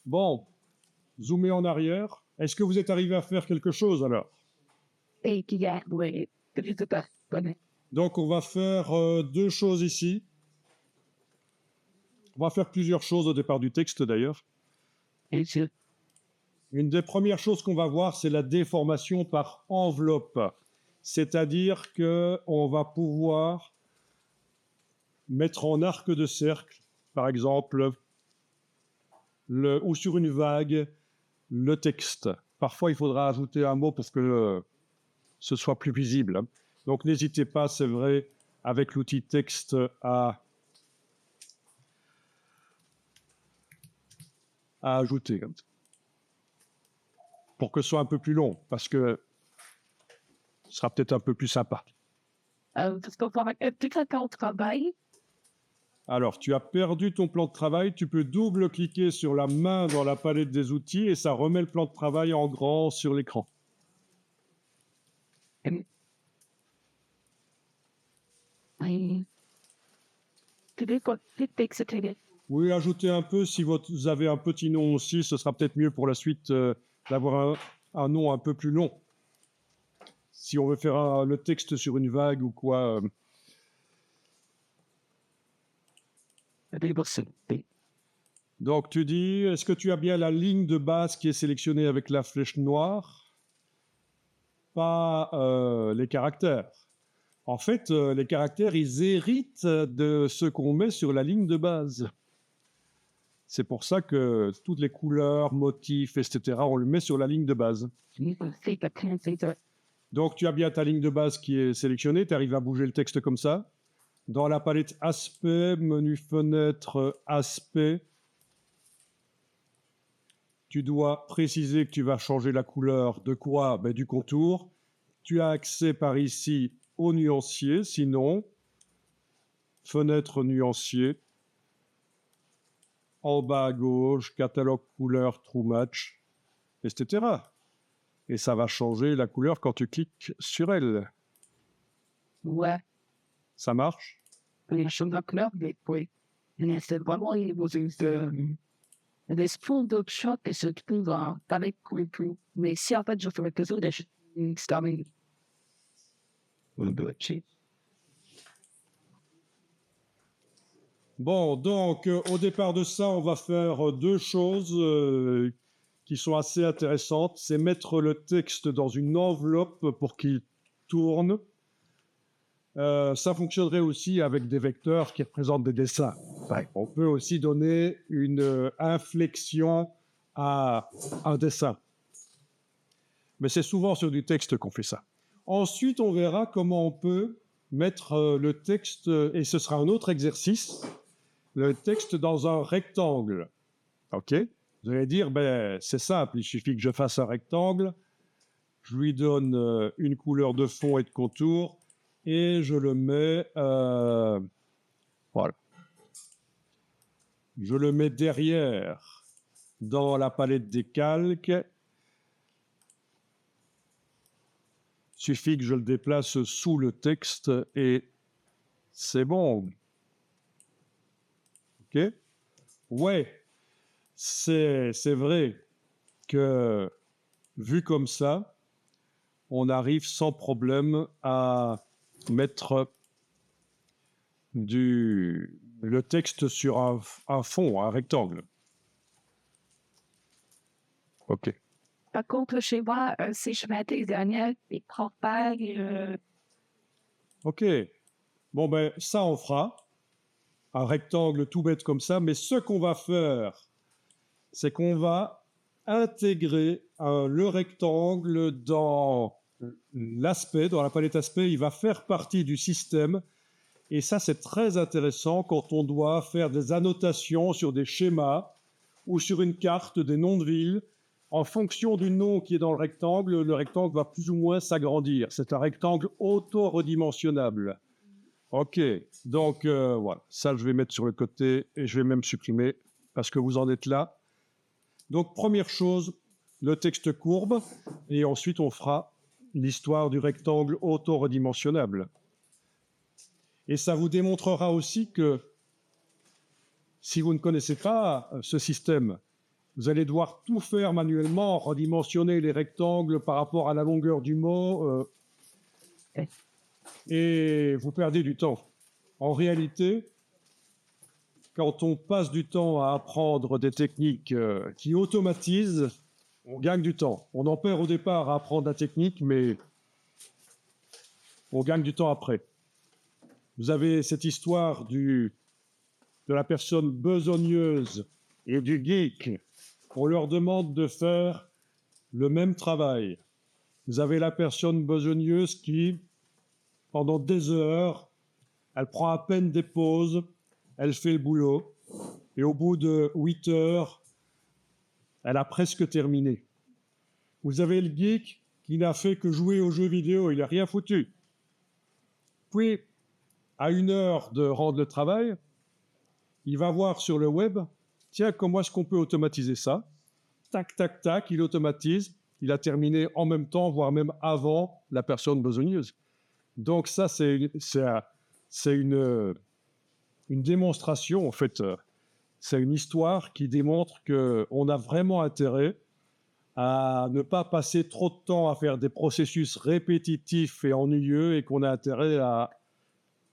Bon, zoomez en arrière. Est-ce que vous êtes arrivé à faire quelque chose alors? Donc, on va faire deux choses ici. On va faire plusieurs choses au départ du texte d'ailleurs. Une des premières choses qu'on va voir, c'est la déformation par enveloppe. C'est-à-dire qu'on va pouvoir mettre en arc de cercle, par exemple, ou sur une vague, le texte. Parfois, il faudra ajouter un mot pour que ce soit plus visible. Donc, n'hésitez pas, c'est vrai, avec l'outil texte à ajouter, pour que ce soit un peu plus long, parce que ce sera peut-être un peu plus sympa. Alors, tu as perdu ton plan de travail, tu peux double-cliquer sur la main dans la palette des outils et ça remet le plan de travail en grand sur l'écran. Oui, ajoutez un peu, si vous avez un petit nom aussi, ce sera peut-être mieux pour la suite d'avoir un nom un peu plus long. Si on veut faire le texte sur une vague ou quoi. Donc tu dis, est-ce que tu as bien la ligne de base qui est sélectionnée avec la flèche noire? Pas les caractères. En fait, les caractères, ils héritent de ce qu'on met sur la ligne de base. C'est pour ça que toutes les couleurs, motifs, etc., on le met sur la ligne de base. Donc, tu as bien ta ligne de base qui est sélectionnée. Tu arrives à bouger le texte comme ça. Dans la palette Aspect, menu Fenêtre, Aspect, tu dois préciser que tu vas changer la couleur de quoi? Ben, du contour. Tu as accès par ici au nuancier, sinon, fenêtre nuancier, en bas à gauche, catalogue couleur, true match, etc. Et ça va changer la couleur quand tu cliques sur elle. Ouais. Ça marche? Les choses de couleur, mais oui. C'est vraiment des spoons de shot et se trouvent dans les coups. Mais si en fait je fais quelque chose de starting. Bon, donc au départ de ça, on va faire deux choses qui sont assez intéressantes. C'est mettre le texte dans une enveloppe pour qu'il tourne. Ça fonctionnerait aussi avec des vecteurs qui représentent des dessins. Ouais. On peut aussi donner une inflexion à un dessin. Mais c'est souvent sur du texte qu'on fait ça. Ensuite, on verra comment on peut mettre le texte, et ce sera un autre exercice, le texte dans un rectangle. OK? Vous allez dire, ben, c'est simple, il suffit que je fasse un rectangle, je lui donne une couleur de fond et de contour, et je le mets, voilà. Je le mets derrière dans la palette des calques. Il suffit que je le déplace sous le texte et c'est bon. OK? Ouais, c'est vrai que vu comme ça, on arrive sans problème à mettre le texte sur un fond, un rectangle. OK. Par contre, chez moi, si je mets des dernières, il prend pas. OK. Bon, ben, ça, on fera. Un rectangle tout bête comme ça. Mais ce qu'on va faire, c'est qu'on va intégrer le rectangle dans l'aspect, dans la palette aspect. Il va faire partie du système. Et ça, c'est très intéressant quand on doit faire des annotations sur des schémas ou sur une carte des noms de villes. En fonction du nom qui est dans le rectangle va plus ou moins s'agrandir. C'est un rectangle auto-redimensionnable. OK, donc voilà, ça je vais mettre sur le côté et je vais même supprimer parce que vous en êtes là. Donc première chose, le texte courbe et ensuite on fera l'histoire du rectangle auto-redimensionnable. Et ça vous démontrera aussi que si vous ne connaissez pas ce système Vous allez devoir tout faire manuellement, redimensionner les rectangles par rapport à la longueur du mot, et vous perdez du temps. En réalité, quand on passe du temps à apprendre des techniques qui automatisent, on gagne du temps. On en perd au départ à apprendre la technique, mais on gagne du temps après. Vous avez cette histoire de la personne besogneuse et du geek. On leur demande de faire le même travail. Vous avez la personne besogneuse qui, pendant des heures, elle prend à peine des pauses, elle fait le boulot, et au bout de 8 heures, elle a presque terminé. Vous avez le geek qui n'a fait que jouer aux jeux vidéo, il n'a rien foutu. Puis, à 1 heure de rendre le travail, il va voir sur le web, tiens, comment est-ce qu'on peut automatiser ça? Tac, tac, tac, il automatise, il a terminé en même temps, voire même avant la personne besogneuse. Donc ça, c'est une démonstration, en fait, c'est une histoire qui démontre qu'on a vraiment intérêt à ne pas passer trop de temps à faire des processus répétitifs et ennuyeux et qu'on a intérêt à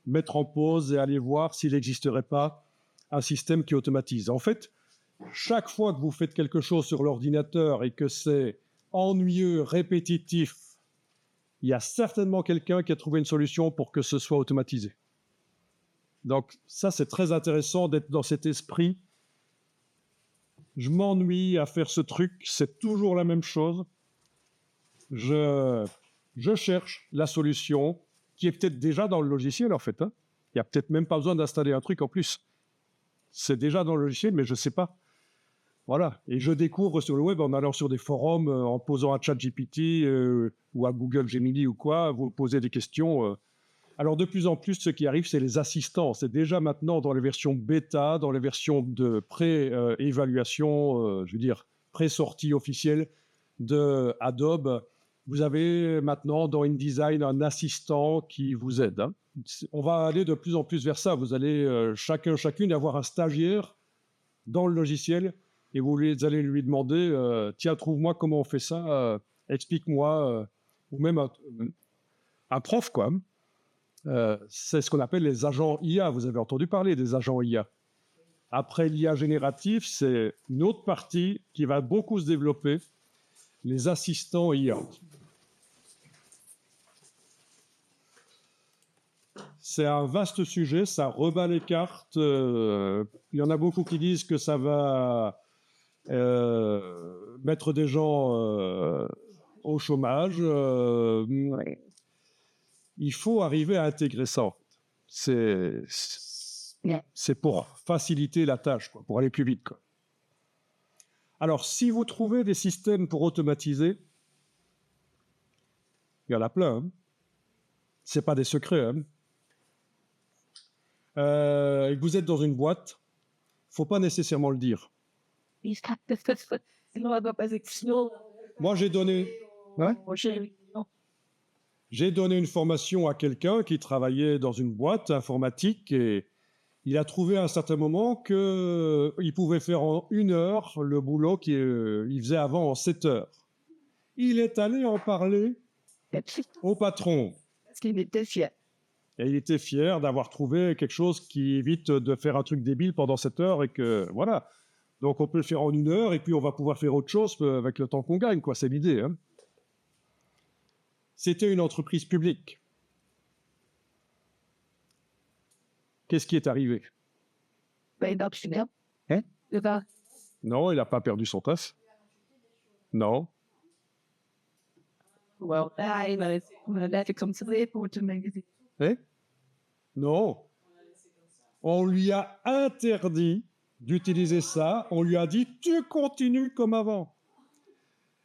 mettre en pause et aller voir s'il n'existerait pas un système qui automatise. En fait, chaque fois que vous faites quelque chose sur l'ordinateur et que c'est ennuyeux, répétitif, il y a certainement quelqu'un qui a trouvé une solution pour que ce soit automatisé. Donc ça, c'est très intéressant d'être dans cet esprit. Je m'ennuie à faire ce truc, c'est toujours la même chose. Je cherche la solution qui est peut-être déjà dans le logiciel, en fait. Il n'y a peut-être même pas besoin d'installer un truc en plus. C'est déjà dans le logiciel, mais je ne sais pas. Voilà. Et je découvre sur le web en allant sur des forums, en posant à ChatGPT ou à Google Gemini ou quoi, vous posez des questions. Alors, de plus en plus, ce qui arrive, c'est les assistants. C'est déjà maintenant dans les versions bêta, dans les versions de pré-évaluation, je veux dire, pré-sortie officielle de Adobe. Vous avez maintenant dans InDesign un assistant qui vous aide. On va aller de plus en plus vers ça. Vous allez chacune avoir un stagiaire dans le logiciel et vous allez lui demander tiens, trouve-moi comment on fait ça, explique-moi, ou même un prof, quoi. C'est ce qu'on appelle les agents IA. Vous avez entendu parler des agents IA. Après l'IA génératif, c'est une autre partie qui va beaucoup se développer, les assistants IA. C'est un vaste sujet, ça rebat les cartes. Il y en a beaucoup qui disent que ça va mettre des gens au chômage. Il faut arriver à intégrer ça. C'est pour faciliter la tâche, quoi, pour aller plus vite, quoi. Alors, si vous trouvez des systèmes pour automatiser, il y en a plein. Hein. Ce n'est pas des secrets. Hein. Et que vous êtes dans une boîte, il ne faut pas nécessairement le dire. Moi, j'ai donné une formation à quelqu'un qui travaillait dans une boîte informatique et il a trouvé à un certain moment qu'il pouvait faire en 1 heure le boulot qu'il faisait avant en 7 heures. Il est allé en parler au patron. Parce qu'il était fier. Et il était fier d'avoir trouvé quelque chose qui évite de faire un truc débile pendant 7 heures et que, voilà. Donc on peut le faire en 1 heure et puis on va pouvoir faire autre chose avec le temps qu'on gagne, quoi. C'est l'idée, hein. C'était une entreprise publique. Qu'est-ce qui est arrivé? Ben, il a obtenu. Hein? Il va. Non, il n'a pas perdu son taf. Non. Well, il a fait comme ça pour te magasin. Hein? Non. On lui a interdit d'utiliser ça. On lui a dit, tu continues comme avant.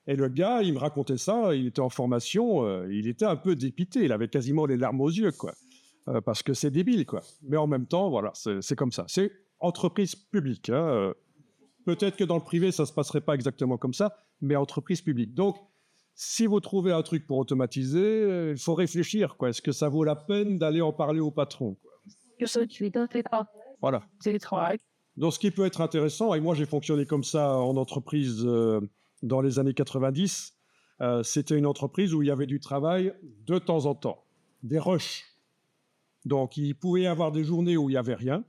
Et le gars, il me racontait ça, il était en formation, il était un peu dépité, il avait quasiment les larmes aux yeux, quoi. Parce que c'est débile, quoi. Mais en même temps, voilà, c'est comme ça. C'est entreprise publique. Hein. Peut-être que dans le privé, ça ne se passerait pas exactement comme ça, mais entreprise publique. Donc, si vous trouvez un truc pour automatiser, il faut réfléchir, quoi. Est-ce que ça vaut la peine d'aller en parler au patron, quoi? Que ça, tu es dans tes temps. Voilà. C'est le travail. Donc, ce qui peut être intéressant, et moi j'ai fonctionné comme ça en entreprise dans les années 90, c'était une entreprise où il y avait du travail de temps en temps, des rushs. Donc, il pouvait y avoir des journées où il n'y avait rien,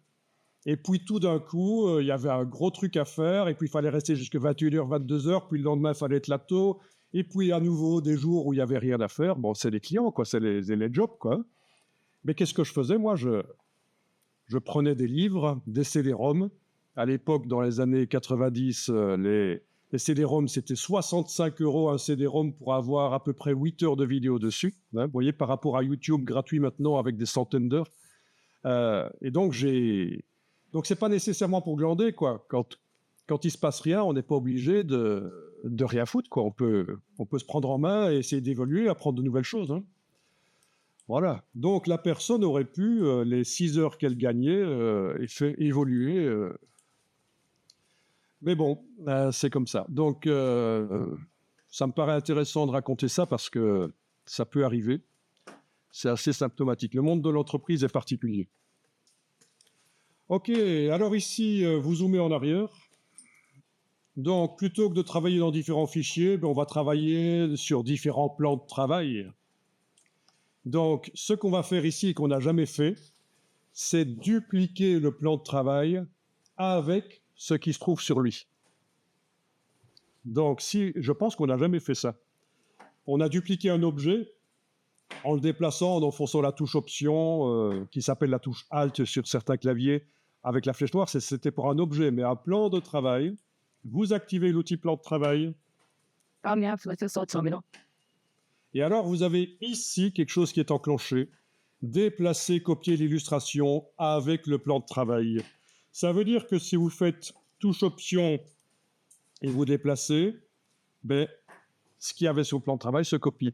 et puis tout d'un coup, il y avait un gros truc à faire, et puis il fallait rester jusqu'à 21h, 22h, puis le lendemain, il fallait être là tôt, et puis à nouveau des jours où il n'y avait rien à faire. Bon, c'est les clients, quoi, c'est les jobs, quoi. Mais qu'est-ce que je faisais? Moi, je prenais des livres, des CD-ROM. À l'époque, dans les années 90, les CD-ROM, c'était 65 € un CD-ROM pour avoir à peu près 8 heures de vidéo dessus. Hein, vous voyez, par rapport à YouTube gratuit maintenant avec des centaines d'heures. Et donc, c'est pas nécessairement pour glander, quoi. Quand il se passe rien, on n'est pas obligé de rien foutre, quoi. On peut se prendre en main et essayer d'évoluer, apprendre de nouvelles choses. Hein. Voilà. Donc la personne aurait pu, les 6 heures qu'elle gagnait, évoluer. Mais bon, c'est comme ça. Donc ça me paraît intéressant de raconter ça parce que ça peut arriver. C'est assez symptomatique. Le monde de l'entreprise est particulier. Ok, alors ici, vous zoomez en arrière. Donc, plutôt que de travailler dans différents fichiers, on va travailler sur différents plans de travail. Donc, ce qu'on va faire ici et qu'on n'a jamais fait, c'est dupliquer le plan de travail avec ce qui se trouve sur lui. Donc, je pense qu'on n'a jamais fait ça. On a dupliqué un objet en le déplaçant, en enfonçant la touche Option, qui s'appelle la touche Alt sur certains claviers, avec la flèche noire, c'était pour un objet, mais un plan de travail. Vous activez l'outil plan de travail. Et alors, vous avez ici quelque chose qui est enclenché. Déplacer, copier l'illustration avec le plan de travail. Ça veut dire que si vous faites touche Option et vous déplacez, ce qu'il y avait sur le plan de travail se copie.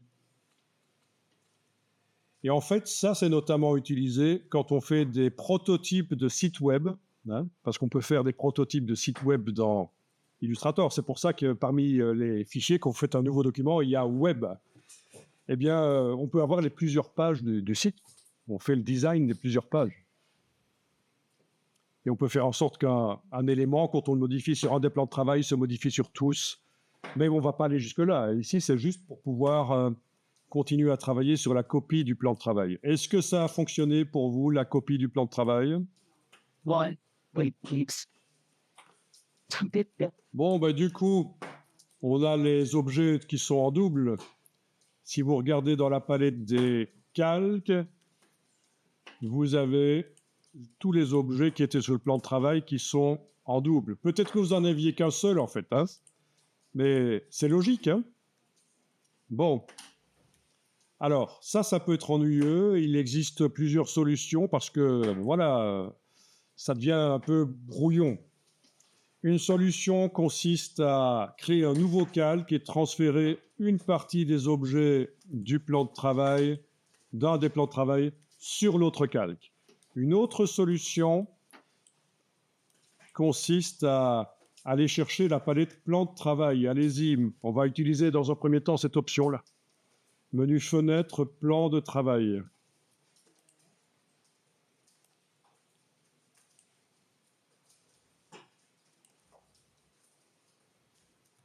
Et en fait, ça, c'est notamment utilisé quand on fait des prototypes de sites web, hein, parce qu'on peut faire des prototypes de sites web dans Illustrator. C'est pour ça que parmi les fichiers, quand vous faites un nouveau document, il y a web. Eh bien, on peut avoir les plusieurs pages du site. On fait le design des plusieurs pages. Et on peut faire en sorte qu'un élément, quand on le modifie sur un des plans de travail, se modifie sur tous. Mais on ne va pas aller jusque-là. Ici, c'est juste pour pouvoir continuer à travailler sur la copie du plan de travail. Est-ce que ça a fonctionné pour vous, la copie du plan de travail? Bon, du coup, on a les objets qui sont en double. Si vous regardez dans la palette des calques, vous avez tous les objets qui étaient sur le plan de travail qui sont en double. Peut-être que vous en aviez qu'un seul, en fait. Hein, mais c'est logique. Hein. Bon. Alors, ça peut être ennuyeux. Il existe plusieurs solutions parce que, voilà, ça devient un peu brouillon. Une solution consiste à créer un nouveau calque et transférer une partie des objets du plan de travail, d'un des plans de travail, sur l'autre calque. Une autre solution consiste à aller chercher la palette plan de travail. Allez-y, on va utiliser dans un premier temps cette option-là. Menu fenêtre, plan de travail.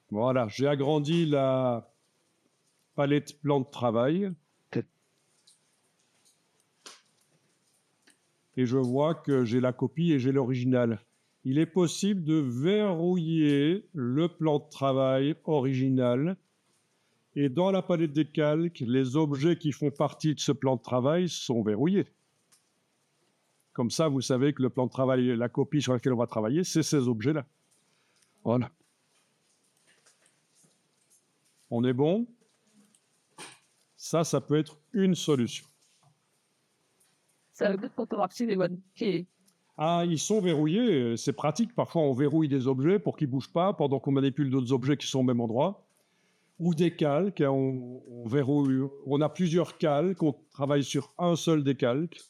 Voilà, j'ai agrandi la palette plan de travail. Et je vois que j'ai la copie et j'ai l'original. Il est possible de verrouiller le plan de travail original. Et dans la palette des calques, les objets qui font partie de ce plan de travail sont verrouillés. Comme ça, vous savez que le plan de travail, la copie sur laquelle on va travailler, c'est ces objets-là. Voilà. On est bon? Ça peut être une solution. Ah, ils sont verrouillés, c'est pratique. Parfois, on verrouille des objets pour qu'ils ne bougent pas pendant qu'on manipule d'autres objets qui sont au même endroit. Ou des calques, on verrouille. On a plusieurs calques, on travaille sur un seul des calques.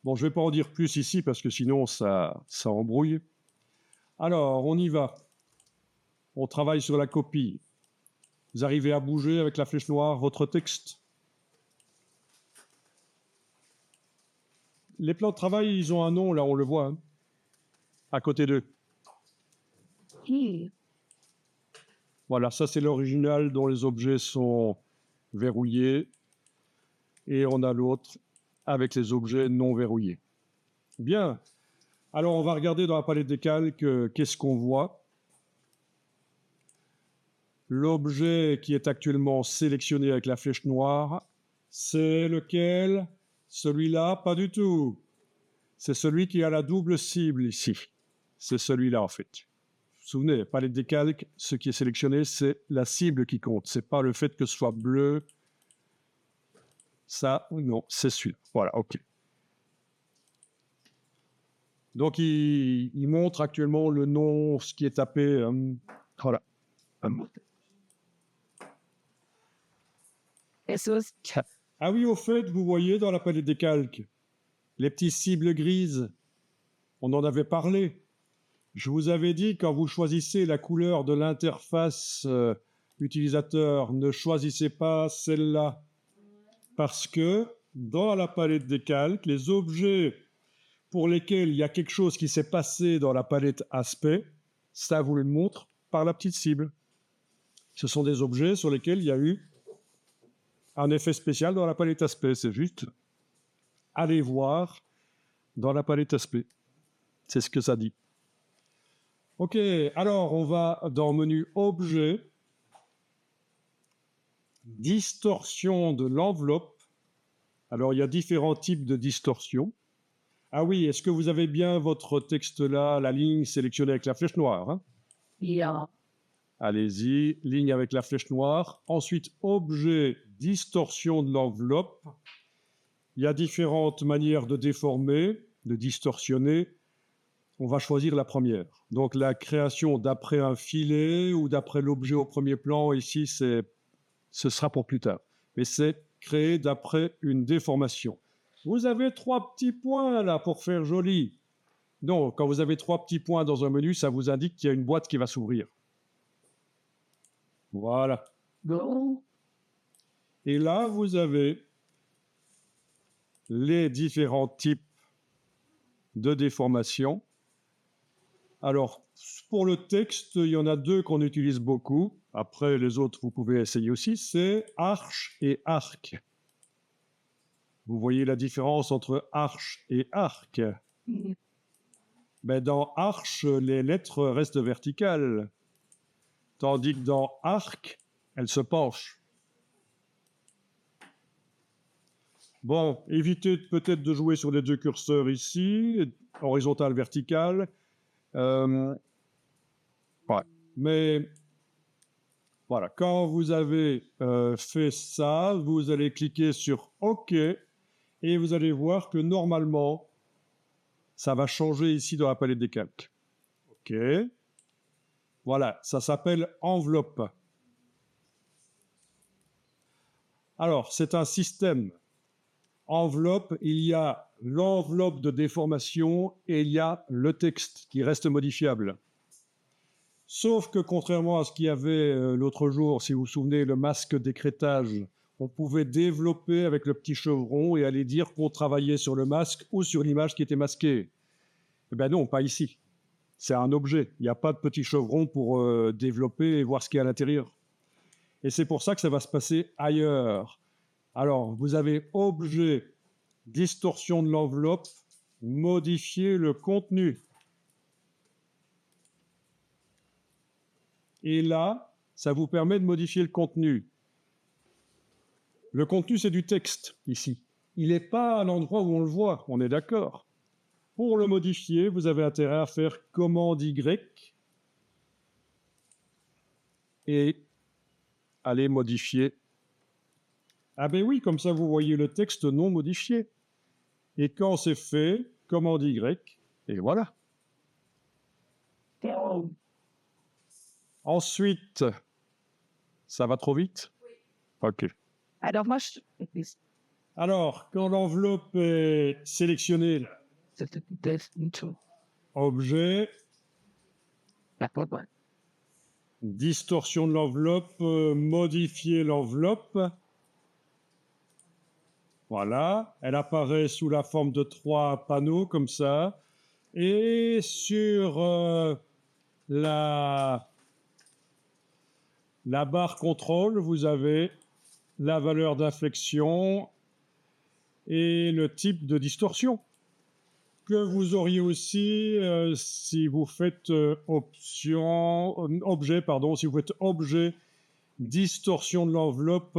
Bon, je ne vais pas en dire plus ici parce que sinon ça embrouille. Alors, on y va. On travaille sur la copie. Vous arrivez à bouger avec la flèche noire votre texte. les plans de travail, ils ont un nom, là, on le voit, hein, à côté d'eux. Hmm. Voilà, ça c'est l'original dont les objets sont verrouillés. Et on a l'autre avec les objets non verrouillés. Bien. Alors, on va regarder dans la palette des calques, qu'est-ce qu'on voit. L'objet qui est actuellement sélectionné avec la flèche noire, c'est lequel? Celui-là? Pas du tout. C'est celui qui a la double cible ici. C'est celui-là, en fait. Vous vous souvenez, palette des calques, ce qui est sélectionné, c'est la cible qui compte. C'est pas le fait que ce soit bleu. Ça, non, c'est celui-là. Voilà, OK. Donc, il montre actuellement le nom, ce qui est tapé. Voilà. Ah oui, au fait, vous voyez dans la palette des calques, les petites cibles grises, on en avait parlé. Je vous avais dit, quand vous choisissez la couleur de l'interface utilisateur, ne choisissez pas celle-là. Parce que dans la palette des calques, les objets pour lesquels il y a quelque chose qui s'est passé dans la palette aspect, ça vous le montre par la petite cible. Ce sont des objets sur lesquels il y a eu un effet spécial dans la palette aspect. C'est juste aller voir dans la palette aspect. C'est ce que ça dit. OK, alors on va dans le menu Objet, Distorsion de l'enveloppe. Alors il y a différents types de distorsion. Ah oui, est-ce que vous avez bien votre texte là, la ligne sélectionnée avec la flèche noire, hein? Yeah. Allez-y, ligne avec la flèche noire. Ensuite, objet, distorsion de l'enveloppe. Il y a différentes manières de déformer, de distorsionner. On va choisir la première. Donc la création d'après un filet ou d'après l'objet au premier plan, ici, ce sera pour plus tard. Mais c'est créé d'après une déformation. Vous avez 3 petits points là pour faire joli. Donc, quand vous avez 3 petits points dans un menu, ça vous indique qu'il y a une boîte qui va s'ouvrir. Voilà. Go. Et là, vous avez les différents types de déformation. Alors, pour le texte, il y en a 2 qu'on utilise beaucoup. Après, les autres, vous pouvez essayer aussi. C'est arche et arc. Vous voyez la différence entre arche et arc? Ben, dans arche, les lettres restent verticales, tandis que dans arc, elles se penchent. Bon, évitez peut-être de jouer sur les 2 curseurs ici, horizontal, vertical. Ouais. Mais voilà, quand vous avez fait ça, vous allez cliquer sur OK et vous allez voir que normalement, ça va changer ici dans la palette des calques. OK. Voilà, ça s'appelle enveloppe. Alors, c'est un système. Enveloppe, il y a l'enveloppe de déformation et il y a le texte qui reste modifiable. Sauf que contrairement à ce qu'il y avait l'autre jour, si vous vous souvenez, le masque d'écrêtage, on pouvait développer avec le petit chevron et aller dire qu'on travaillait sur le masque ou sur l'image qui était masquée. Eh bien non, pas ici. C'est un objet. Il n'y a pas de petit chevron pour développer et voir ce qu'il y a à l'intérieur. Et c'est pour ça que ça va se passer ailleurs. Alors, vous avez objet, distorsion de l'enveloppe, modifier le contenu. Et là, ça vous permet de modifier le contenu. Le contenu, c'est du texte, ici. Il n'est pas à l'endroit où on le voit, on est d'accord. Pour le modifier, vous avez intérêt à faire commande Y et aller modifier. Ah ben oui, comme ça vous voyez le texte non modifié. Et quand c'est fait, commande Y, et voilà. Ensuite, ça va trop vite? OK. Alors, moi, Alors, quand l'enveloppe est sélectionnée, objet, distorsion de l'enveloppe, modifier l'enveloppe. Voilà, elle apparaît sous la forme de 3 panneaux comme ça. Et sur la barre contrôle, vous avez la valeur d'inflexion et le type de distorsion que vous auriez aussi si vous faites si vous faites objet, distorsion de l'enveloppe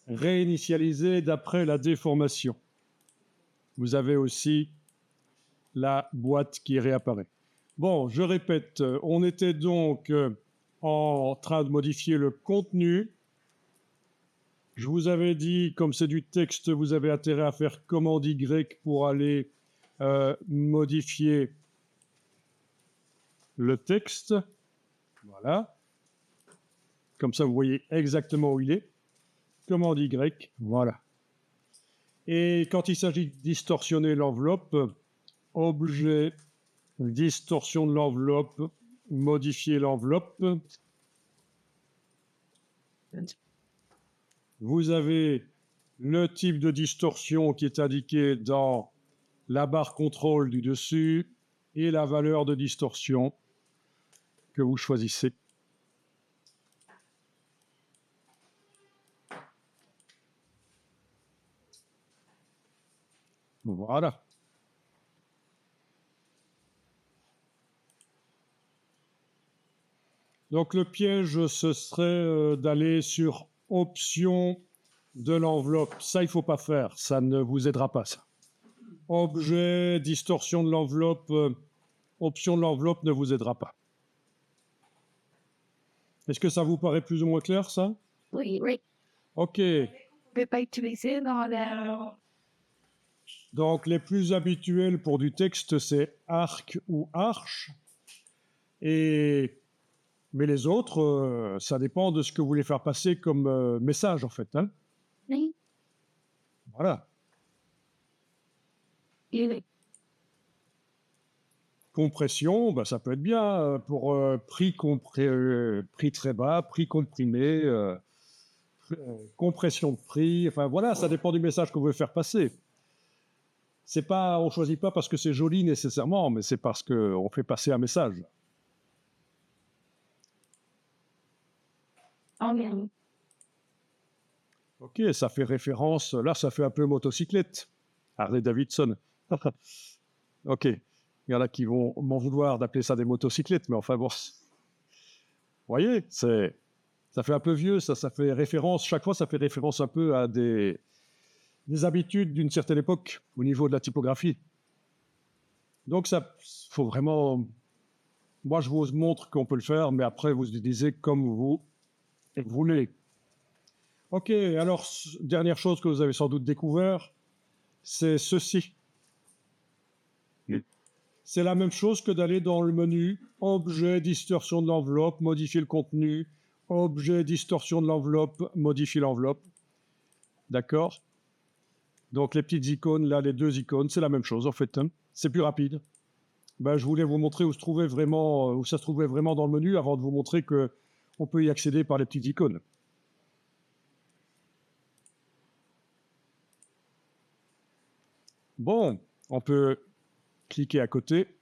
réinitialisée d'après la déformation. Vous avez aussi la boîte qui réapparaît. Bon, je répète, on était donc en train de modifier le contenu. Je vous avais dit, comme c'est du texte, vous avez intérêt à faire commande Y pour aller modifier le texte. Voilà. Comme ça, vous voyez exactement où il est. Commande Y, voilà. Et quand il s'agit de distorsionner l'enveloppe, objet, distorsion de l'enveloppe, modifier l'enveloppe. Vous avez le type de distorsion qui est indiqué dans la barre contrôle du dessus et la valeur de distorsion que vous choisissez. Voilà. Donc le piège, ce serait d'aller sur option de l'enveloppe. Ça, il ne faut pas faire. Ça ne vous aidera pas, ça. Objet, distorsion de l'enveloppe, option de l'enveloppe ne vous aidera pas. Est-ce que ça vous paraît plus ou moins clair, ça? Oui. OK. Ne peut pas utiliser dans la... Donc, les plus habituels pour du texte, c'est arc ou arche. Mais les autres, ça dépend de ce que vous voulez faire passer comme message, en fait. Hein. Oui. Voilà. Il... Compression, ben, ça peut être bien pour prix très bas, prix comprimé, compression de prix. Enfin, voilà, ça dépend du message que vous voulez faire passer. C'est pas, on choisit pas parce que c'est joli nécessairement, mais c'est parce qu'on fait passer un message. Oh, Ok, ça fait référence, là ça fait un peu motocyclette, Harley Davidson. Ok, il y en a qui vont m'en vouloir d'appeler ça des motocyclettes, mais enfin bon. Vous voyez, ça fait un peu vieux, ça fait référence, chaque fois ça fait référence un peu à des habitudes d'une certaine époque au niveau de la typographie. Donc ça, faut vraiment... Moi je vous montre qu'on peut le faire, mais après vous utilisez comme vous voulez. Ok, alors, dernière chose que vous avez sans doute découvert, c'est ceci. C'est la même chose que d'aller dans le menu Objet, distorsion de l'enveloppe, modifier le contenu, Objet, distorsion de l'enveloppe, modifier l'enveloppe. D'accord? Donc les petites icônes, là, les deux icônes, c'est la même chose en fait. Hein. C'est plus rapide. Ben, je voulais vous montrer où ça se trouvait vraiment dans le menu avant de vous montrer qu'on peut y accéder par les petites icônes. Bon, on peut cliquer à côté.